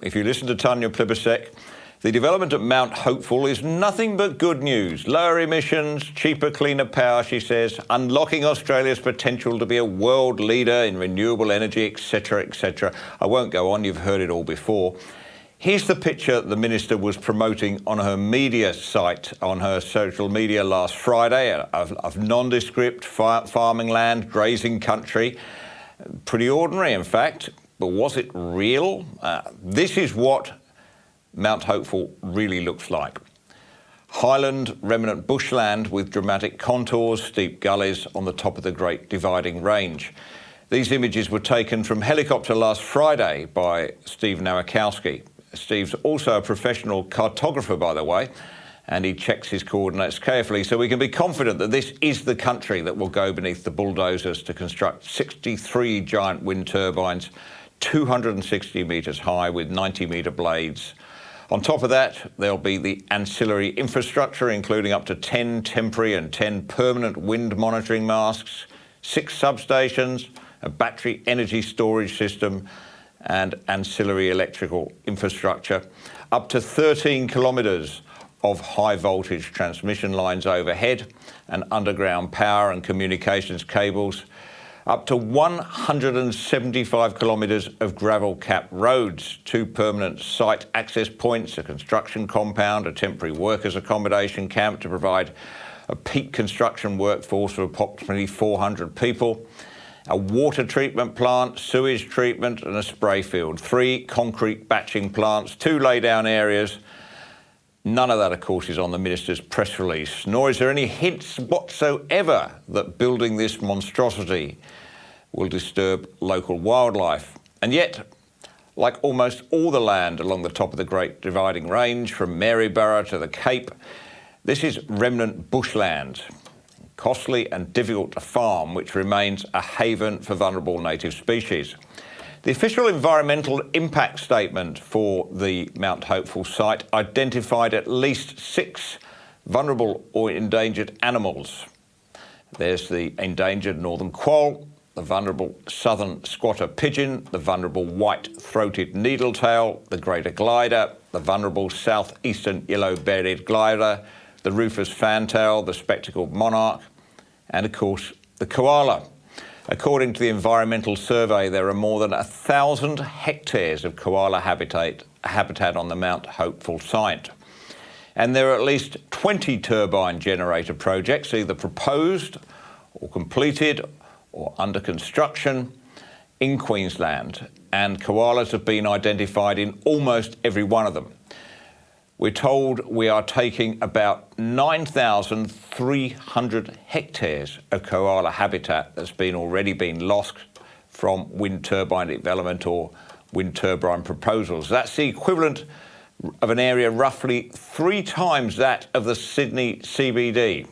If you listen to Tanya Plibersek, the development at Mount Hopeful is nothing but good news. Lower emissions, cheaper, cleaner power, she says, unlocking Australia's potential to be a world leader in renewable energy, etc., etc. I won't go on, you've heard it all before. Here's the picture the Minister was promoting on her media site, on her social media last Friday, of nondescript farming land, grazing country. Pretty ordinary, in fact, but was it real? This is what Mount Hopeful really looks like. Highland remnant bushland with dramatic contours, steep gullies on the top of the Great Dividing Range. These images were taken from helicopter last Friday by Steve Nowakowski. Steve's also a professional cartographer, by the way, and he checks his coordinates carefully, so we can be confident that this is the country that will go beneath the bulldozers to construct 63 giant wind turbines, 260 metres high with 90-metre blades. On top of that, there'll be the ancillary infrastructure, including up to 10 temporary and 10 permanent wind monitoring masts, 6 substations, a battery energy storage system, and ancillary electrical infrastructure, up to 13 kilometres of high voltage transmission lines overhead and underground power and communications cables, up to 175 kilometres of gravel cap roads, 2 permanent site access points, a construction compound, a temporary workers accommodation camp to provide a peak construction workforce of approximately 400 people, a water treatment plant, sewage treatment and a spray field, 3 concrete batching plants, 2 laydown areas. None of that, of course, is on the Minister's press release, nor is there any hints whatsoever that building this monstrosity will disturb local wildlife. And yet, like almost all the land along the top of the Great Dividing Range, from Maryborough to the Cape, this is remnant bushland, costly and difficult to farm, which remains a haven for vulnerable native species. The official environmental impact statement for the Mount Hopeful site identified at least 6 vulnerable or endangered animals. There's the endangered northern quoll, the vulnerable southern squatter pigeon, the vulnerable white-throated needletail, the greater glider, the vulnerable southeastern yellow-bellied glider, the rufous fantail, the spectacled monarch, and of course the koala. According to the Environmental Survey, there are more than 1,000 hectares of koala habitat on the Mount Hopeful site. And there are at least 20 turbine generator projects, either proposed or completed or under construction in Queensland. And koalas have been identified in almost every one of them. We're told we are taking about 9,300 hectares of koala habitat that's already been lost from wind turbine development or wind turbine proposals. That's the equivalent of an area roughly 3 times that of the Sydney CBD.